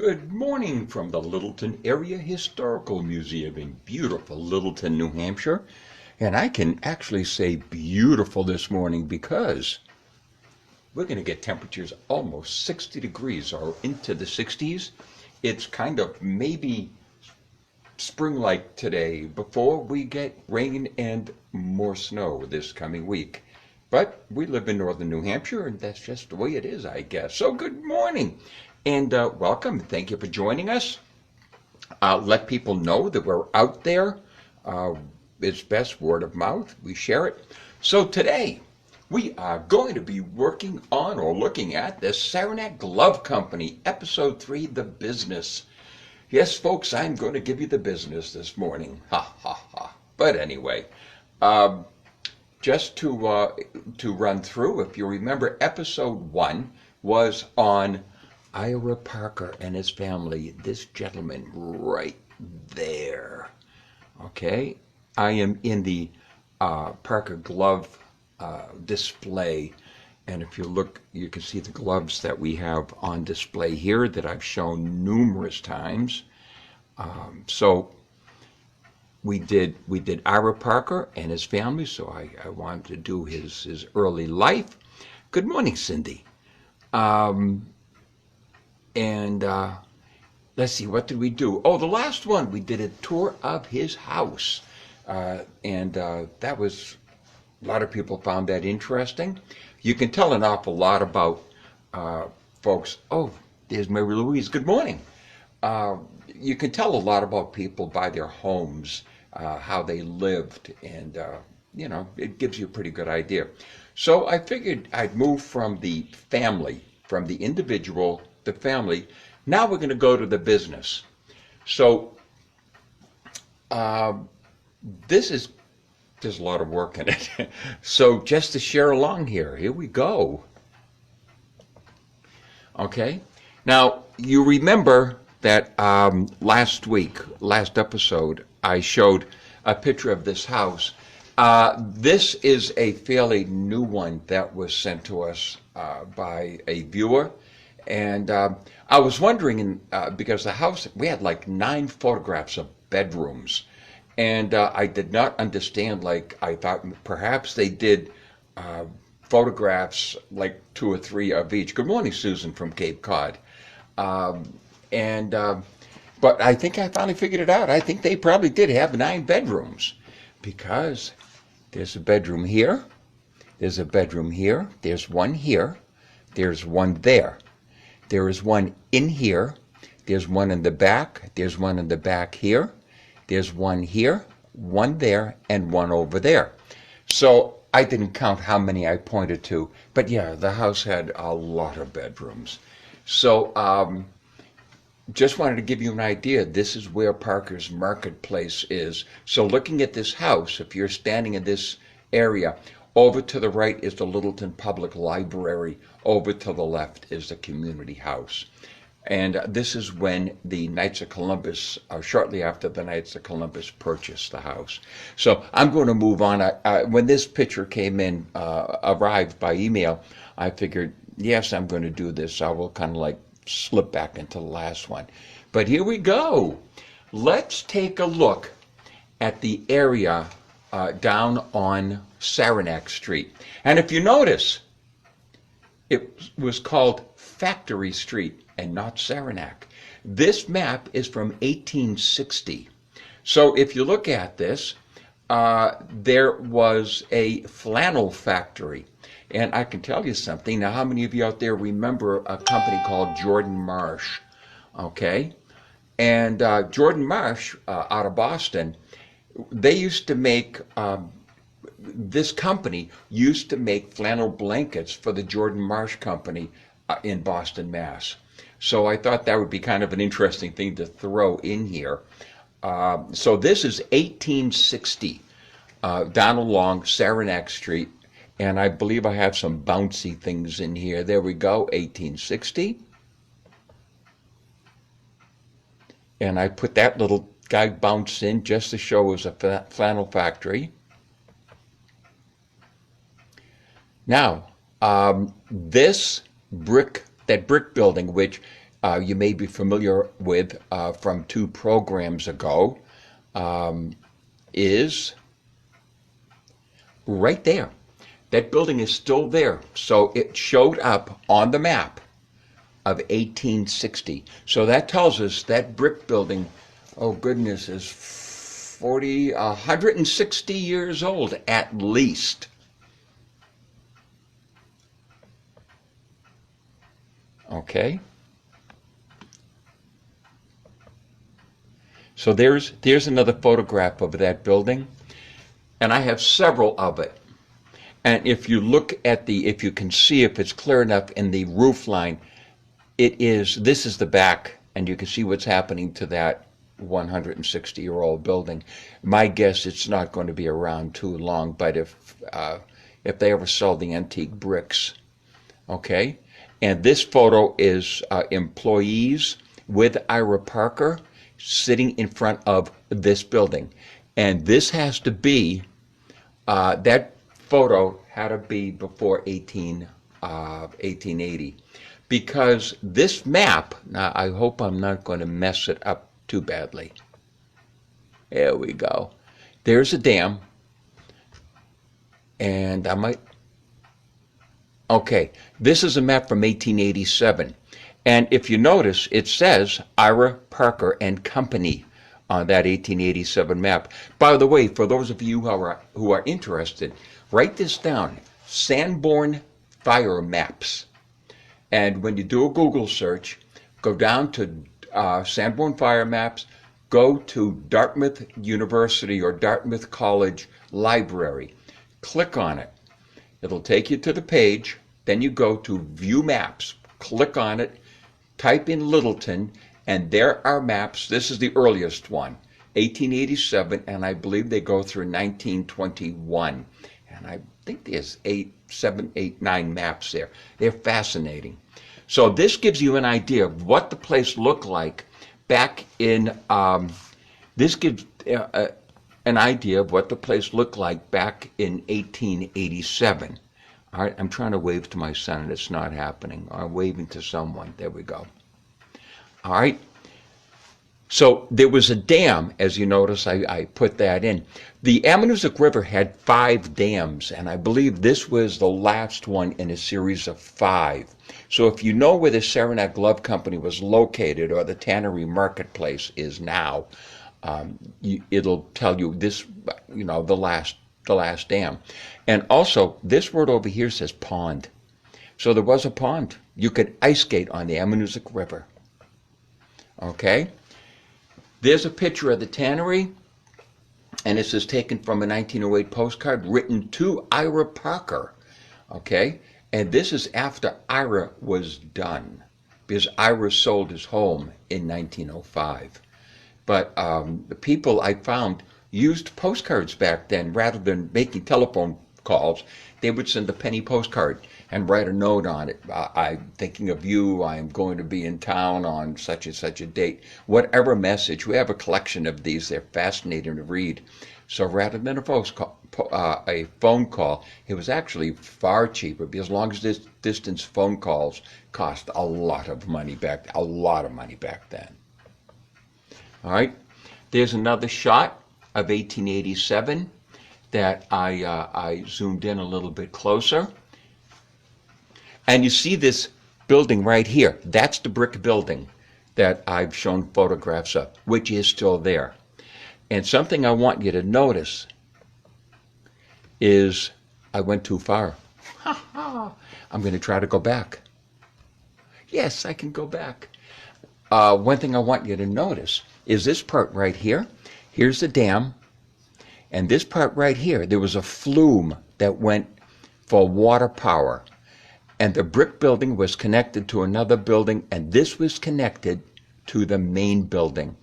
Good morning from the Littleton Area Historical Museum in beautiful Littleton, New Hampshire. And I can actually say beautiful this morning because we're going to get temperatures almost 60 degrees or into the 60s. It's kind of maybe spring-like today before we get rain and more snow this coming week. But we live in northern New Hampshire, and that's just the way it is, I guess. So good morning, and welcome. Thank you for joining us. Let people know that we're out there. It's best word of mouth. We share it. So today, we are going to be working on or looking at the Saranac Glove Company, Episode 3, The Business. Yes, folks, I'm going to give you the business this morning. Ha, ha, ha. But anyway, just to run through, if you remember, Episode 1 was on Ira Parker and his family, this gentleman right there. Okay, I am in the Parker glove display, and if you look, you can see the gloves that we have on display here that I've shown numerous times. So we did Ira Parker and his family, so I wanted to do his early life. Good morning, Cindy. Let's see, what did we do? Oh, the last one, we did a tour of his house. That was, a lot of people found that interesting. You can tell an awful lot about folks. Oh, there's Mary Louise. Good morning. You can tell a lot about people by their homes, how they lived, and, it gives you a pretty good idea. So I figured I'd move from the family, from the individual, the family. Now we're going to go to the business. So there's a lot of work in it. So just to share along here we go. Okay. Now you remember that last episode, I showed a picture of this house. This is a fairly new one that was sent to us by a viewer. And I was wondering, because the house, we had like 9 photographs of bedrooms. And I did not understand, I thought perhaps they did photographs, like 2 or 3 of each. Good morning, Susan from Cape Cod. But I think I finally figured it out. I think they probably did have 9 bedrooms, because there's a bedroom here, there's a bedroom here, there's one here, there's one there. There is one in here, there's one in the back, there's one in the back here, there's one here, one there, and one over there. So I didn't count how many I pointed to, but yeah, the house had a lot of bedrooms. So just wanted to give you an idea. This is where Parker's Marketplace is. So looking at this house, if you're standing in this area, over to the right is the Littleton Public Library. Over to the left is the community house. And this is when the Knights of Columbus, shortly after the Knights of Columbus purchased the house. So I'm going to move on. When this picture came in, arrived by email, I figured, yes, I'm going to do this. I will kind of like slip back into the last one. But here we go. Let's take a look at the area down on Saranac Street. And if you notice, it was called Factory Street and not Saranac. This map is from 1860. So if you look at this, there was a flannel factory. And I can tell you something. Now, how many of you out there remember a company called Jordan Marsh? Okay. And Jordan Marsh, out of Boston, they used to make, this company used to make flannel blankets for the Jordan Marsh Company in Boston, Mass. So I thought that would be kind of an interesting thing to throw in here. So this is 1860, down along Saranac Street. And I believe I have some bouncy things in here. There we go, 1860. And I put that little guy bounce in just to show it was a flannel factory. Now, this brick building, which you may be familiar with from 2 programs ago, is right there. That building is still there. So it showed up on the map of 1860. So that tells us that brick building, oh goodness, is 160 years old at least. Okay. So there's another photograph of that building, and I have several of it. And if you look at if you can see if it's clear enough in the roof line, this is the back, and you can see what's happening to that 160-year-old building. My guess it's not going to be around too long, but if they ever sell the antique bricks, okay. And this photo is employees with Ira Parker sitting in front of this building, and this has to be that photo had to be before 1880. Because this map, now I hope I'm not going to mess it up too badly. There we go. There's a dam. And okay, this is a map from 1887. And if you notice, it says Ira Parker and Company on that 1887 map. By the way, for those of you who are interested, write this down, Sanborn Fire Maps. And when you do a Google search, go down to Sanborn Fire Maps, go to Dartmouth University or Dartmouth College Library. Click on it. It'll take you to the page. Then you go to View Maps. Click on it. Type in Littleton, and there are maps. This is the earliest one, 1887, and I believe they go through 1921. And I think there's 7, 8, 9 maps there. They're fascinating. So this gives you an idea of what the place looked like back in, this gives an idea of what the place looked like back in 1887. All right, I'm trying to wave to my son and it's not happening. I'm waving to someone. There we go. All right. So there was a dam, as you notice, I put that in. The Ammonoosuc River had 5 dams, and I believe this was the last one in a series of 5. So if you know where the Saranac Glove Company was located, or the Tannery Marketplace is now, it'll tell you this, the last dam. And also, this word over here says pond. So there was a pond. You could ice skate on the Ammonoosuc River. Okay? There's a picture of the tannery, and this is taken from a 1908 postcard written to Ira Parker. Okay? And this is after Ira was done, because Ira sold his home in 1905. But the people I found used postcards back then. Rather than making telephone calls, they would send a penny postcard and write a note on it. I'm thinking of you. I'm going to be in town on such and such a date. Whatever message. We have a collection of these. They're fascinating to read. So rather than a phone call, it was actually far cheaper, because long distance phone calls cost a lot of money back then. All right. There's another shot of 1887 that I zoomed in a little bit closer. And you see this building right here. That's the brick building that I've shown photographs of, which is still there. And something I want you to notice is I went too far. I'm going to try to go back. Yes, I can go back. One thing I want you to notice is this part right here. Here's the dam. And this part right here, there was a flume that went for water power. And the brick building was connected to another building, and this was connected to the main building.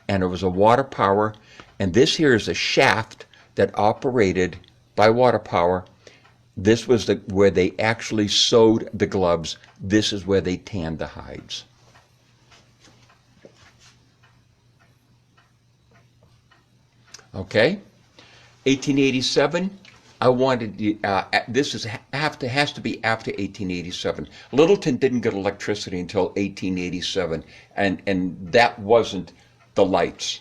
And it was a water power, and this here is a shaft that operated by water power. This was where they actually sewed the gloves. This is where they tanned the hides. Okay, 1887, I wanted this has to be after 1887. Littleton didn't get electricity until 1887, and that wasn't the lights.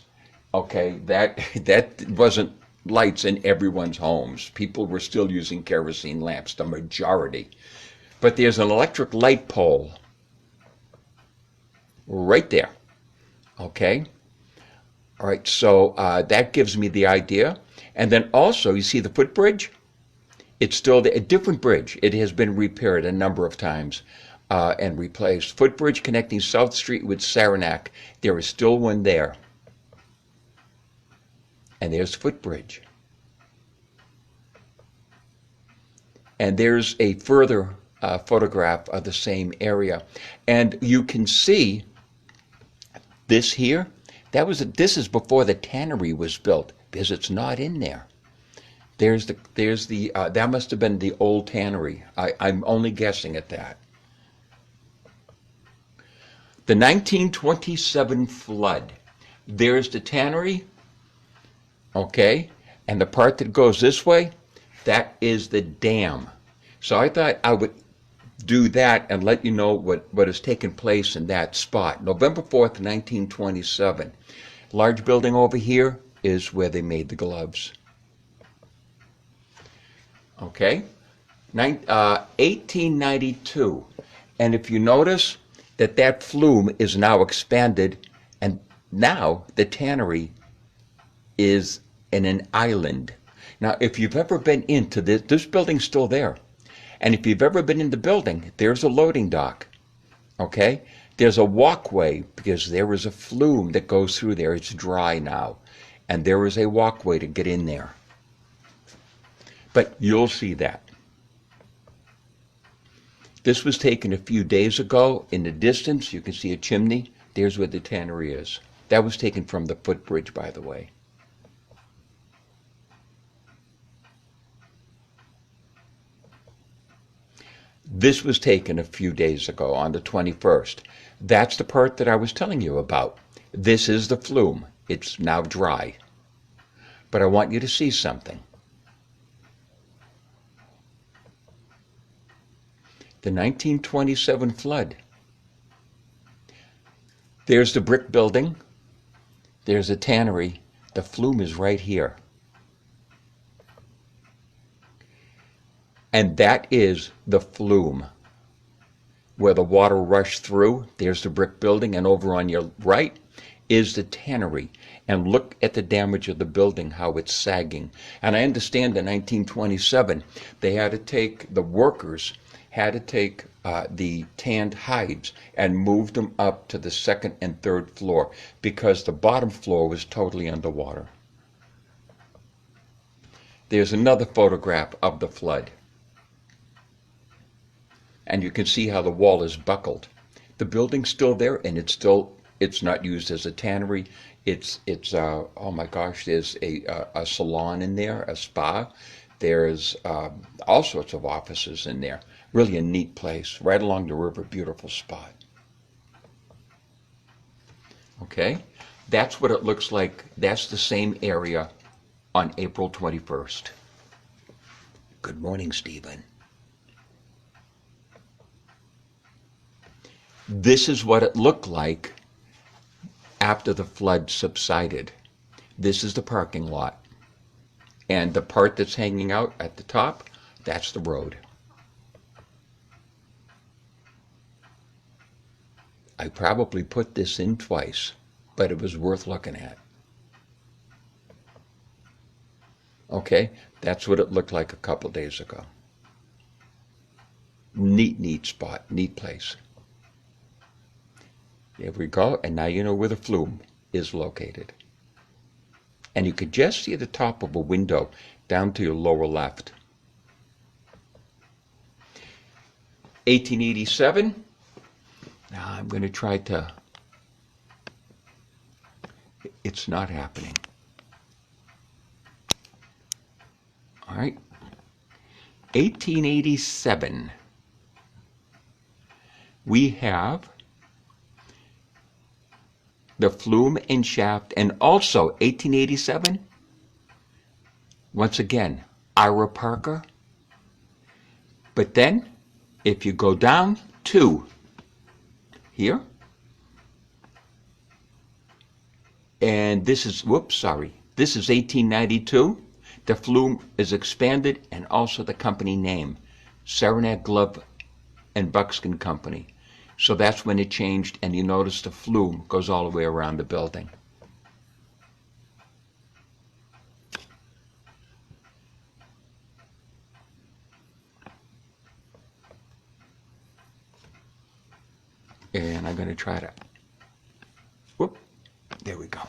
Okay, that wasn't lights in everyone's homes. People were still using kerosene lamps, the majority. But there's an electric light pole right there. Okay, all right. So that gives me the idea. And then also, you see the footbridge? It's still a different bridge. It has been repaired a number of times and replaced. Footbridge connecting South Street with Saranac. There is still one there. And there's footbridge. And there's a further photograph of the same area. And you can see this here. This is before the tannery was built, because it's not in there. There's the that must have been the old tannery. I'm only guessing at that. The 1927 flood. There's the tannery. Okay, and the part that goes this way, that is the dam. So I thought I would do that and let you know what has taken place in that spot. November 4th, 1927. Large building over here is where they made the gloves. Okay, 1892. And if you notice that flume is now expanded, and now the tannery is in an island. Now, if you've ever been into this building's still there. And if you've ever been in the building, there's a loading dock. Okay? There's a walkway because there is a flume that goes through there. It's dry now. And there is a walkway to get in there. But you'll see that. This was taken a few days ago. In the distance, you can see a chimney. There's where the tannery is. That was taken from the footbridge, by the way. This was taken a few days ago on the 21st. That's the part that I was telling you about. This is the flume. It's now dry. But I want you to see something. The 1927 flood. There's the brick building. There's a tannery. The flume is right here. And that is the flume. Where the water rushed through, there's the brick building, and over on your right is the tannery. And look at the damage of the building, how it's sagging. And I understand in 1927, the workers had to take the tanned hides and move them up to the second and third floor because the bottom floor was totally underwater. There's another photograph of the flood. And you can see how the wall is buckled. The building's still there, and it's not used as a tannery. It's oh my gosh, there's a salon in there, a spa. There's all sorts of offices in there. Really a neat place, right along the river, beautiful spot. Okay, that's what it looks like. That's the same area on April 21st. Good morning, Stephen. This is what it looked like after the flood subsided. This is the parking lot. And the part that's hanging out at the top, that's the road. I probably put this in twice, but it was worth looking at. Okay, that's what it looked like a couple days ago. Neat spot, neat place. There we go, and now you know where the flume is located. And you can just see the top of a window down to your lower left. 1887. Now I'm going to try to... It's not happening. All right. 1887. We have the flume and shaft, and also 1887, once again, Ira Parker. But then, if you go down to here, and this is, this is 1892. The flume is expanded, and also the company name, Saranac Glove and Buckskin Company. So that's when it changed, and you notice the flume goes all the way around the building. And I'm going to try to, there we go.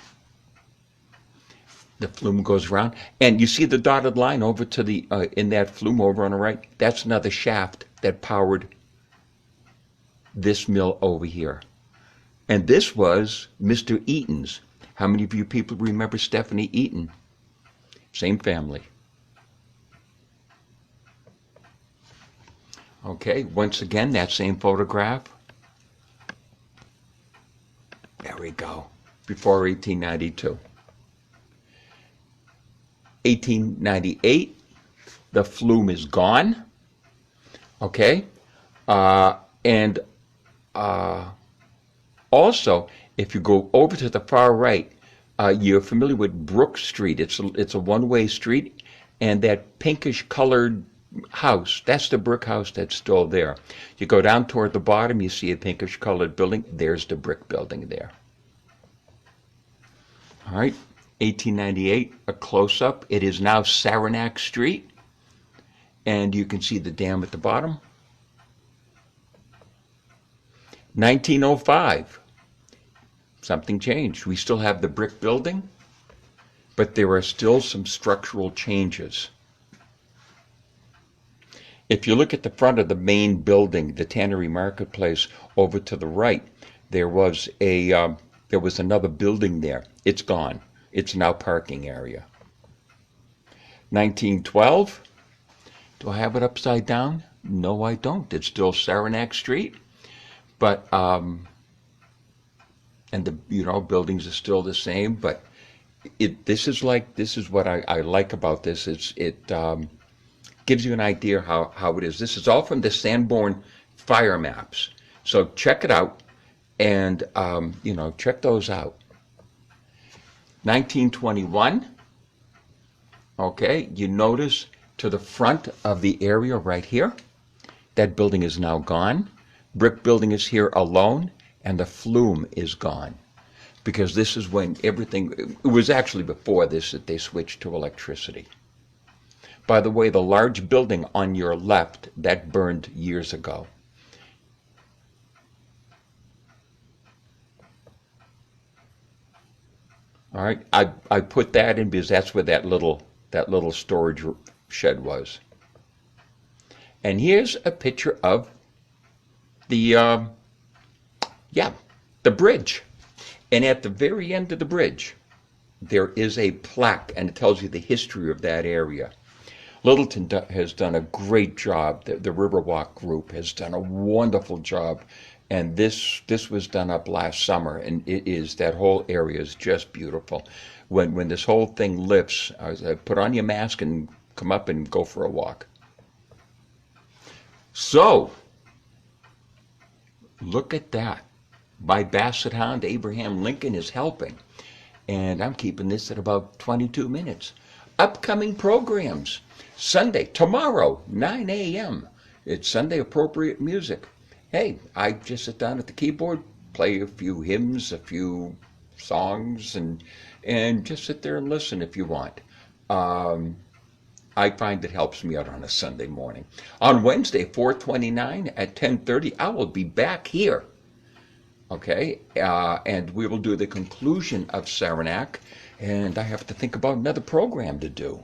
The flume goes around, and you see the dotted line over to the, in that flume over on the right? That's another shaft that powered this mill over here. And this was Mr. Eaton's. How many of you people remember Stephanie Eaton? Same family. Okay, once again, that same photograph. There we go, before 1892. 1898, the flume is gone, okay? And also, if you go over to the far right, you're familiar with Brook Street. It's a one-way street, and that pinkish colored house, that's the brick house that's still there. You go down toward the bottom, you see a pinkish colored building. There's the brick building there. All right, 1898, a close-up. It is now Saranac Street, and you can see the dam at the bottom. 1905, something changed. We still have the brick building, but there are still some structural changes. If you look at the front of the main building, the Tannery Marketplace, over to the right, there was another building there. It's gone. It's now parking area. 1912. Do I have it upside down? No, I don't. It's still Saranac Street, but and the buildings are still the same. But this is what I like about this. It gives you an idea how it is. This is all from the Sanborn fire maps. So check it out, and check those out. 1921. Okay, you notice to the front of the area right here, that building is now gone. Brick building is here alone, and the flume is gone. Because this is when everything, it was actually before this that they switched to electricity. By the way, the large building on your left, that burned years ago. All right, I put that in because that's where that little storage shed was. And here's a picture of the bridge. And at the very end of the bridge, there is a plaque, and it tells you the history of that area. Littleton has done a great job. The Riverwalk group has done a wonderful job. And this was done up last summer, and that whole area is just beautiful. When this whole thing lifts, put on your mask and come up and go for a walk. So, look at that. My Basset Hound, Abraham Lincoln, is helping. And I'm keeping this at about 22 minutes. Upcoming programs. Sunday, tomorrow, 9 a.m. It's Sunday appropriate music. Hey, I just sit down at the keyboard, play a few hymns, a few songs, and just sit there and listen if you want. I find it helps me out on a Sunday morning. On Wednesday, 4/29 at 10:30, I will be back here. Okay, and we will do the conclusion of Saranac, and I have to think about another program to do.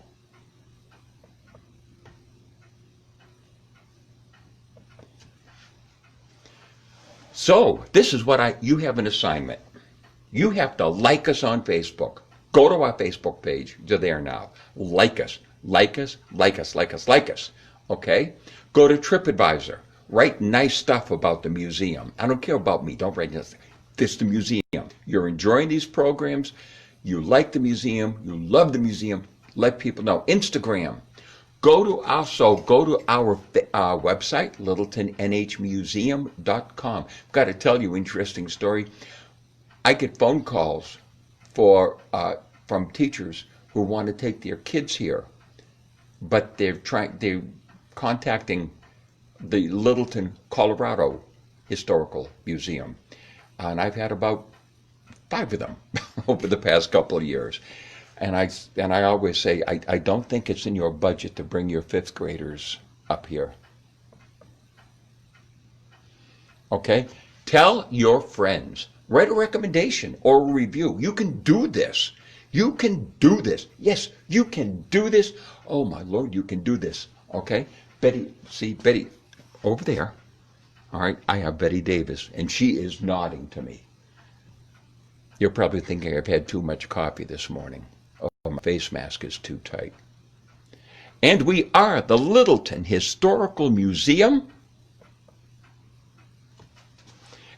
So, this is what you have an assignment. You have to like us on Facebook. Go to our Facebook page. You're there now. Like us. Like us, like us, like us, like us. Okay? Go to TripAdvisor. Write nice stuff about the museum. I don't care about me. Don't write this. This is the museum. You're enjoying these programs. You like the museum. You love the museum. Let people know. Instagram. Go to our website, littletonnhmuseum.com. I've got to tell you an interesting story. I get phone calls from teachers who want to take their kids here, but they're contacting the Littleton, Colorado Historical Museum, and I've had about 5 of them over the past couple of years. And I always say, I don't think it's in your budget to bring your 5th graders up here. Okay? Tell your friends. Write a recommendation or a review. You can do this. You can do this. Yes, you can do this. Oh, my Lord, you can do this. Okay? Betty, see, Betty, over there. All right, I have Betty Davis, and she is nodding to me. You're probably thinking I've had too much coffee this morning. Oh, my face mask is too tight. And we are the Littleton Historical Museum.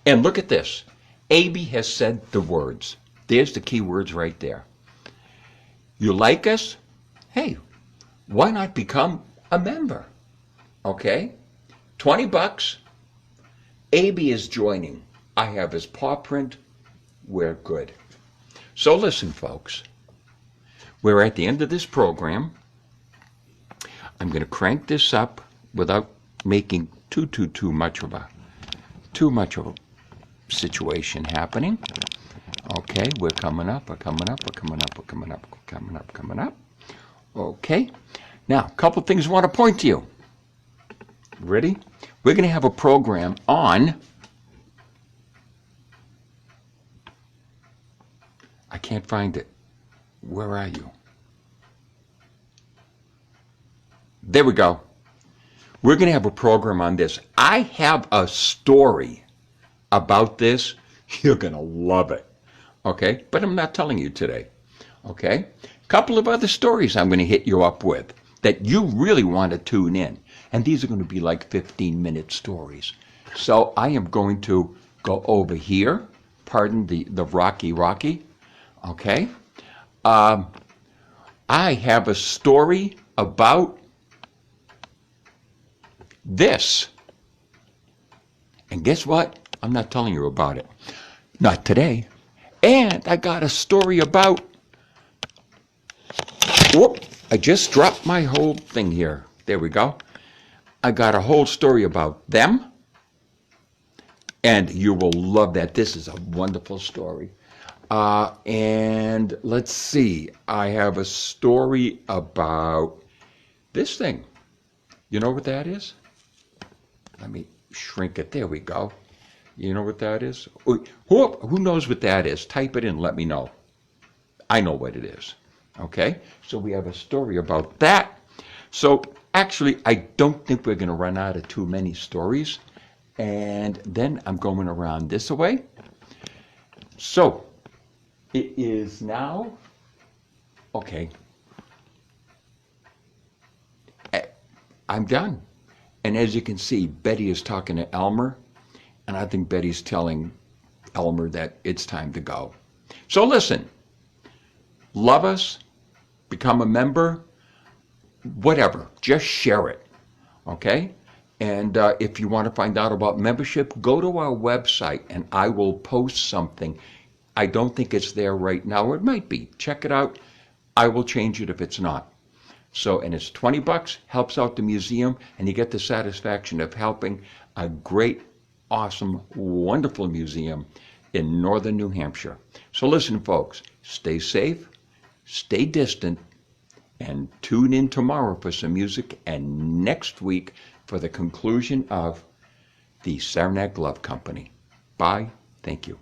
And look at this. Abby has said the words. There's the key words right there. You like us? Hey, why not become a member? Okay? $20. Abby is joining. I have his paw print. We're good. So listen, folks. We're at the end of this program. I'm going to crank this up without making too much of a situation happening. Okay, we're coming up. Okay. Now, a couple of things I want to point to you. Ready? We're going to have a program on, I can't find it. Where are you? There we go. We're going to have a program on this. I have a story about this. You're going to love it. Okay? But I'm not telling you today. Okay? A couple of other stories I'm going to hit you up with that you really want to tune in. And these are going to be like 15-minute stories. So I am going to go over here. Pardon the Rocky. Okay? I have a story about this. And guess what? I'm not telling you about it. Not today. And I got a story about... Whoop! I just dropped my whole thing here. There we go. I got a whole story about them. And you will love that. This is a wonderful story. And let's see. I have a story about this thing. You know what that is? Let me shrink it. There we go. You know what that is? Who knows what that is? Type it in. Let me know. I know what it is. Okay? So we have a story about that. So actually, I don't think we're going to run out of too many stories. And then I'm going around this way. So it is now, okay, I'm done. And as you can see, Betty is talking to Elmer, and I think Betty's telling Elmer that it's time to go. So listen, love us, become a member, whatever, just share it, okay? And if you want to find out about membership, go to our website and I will post something. I don't think it's there right now. It might be. Check it out. I will change it if it's not. So, and it's $20, helps out the museum, and you get the satisfaction of helping a great, awesome, wonderful museum in northern New Hampshire. So listen, folks, stay safe, stay distant, and tune in tomorrow for some music, and next week for the conclusion of the Saranac Glove Company. Bye. Thank you.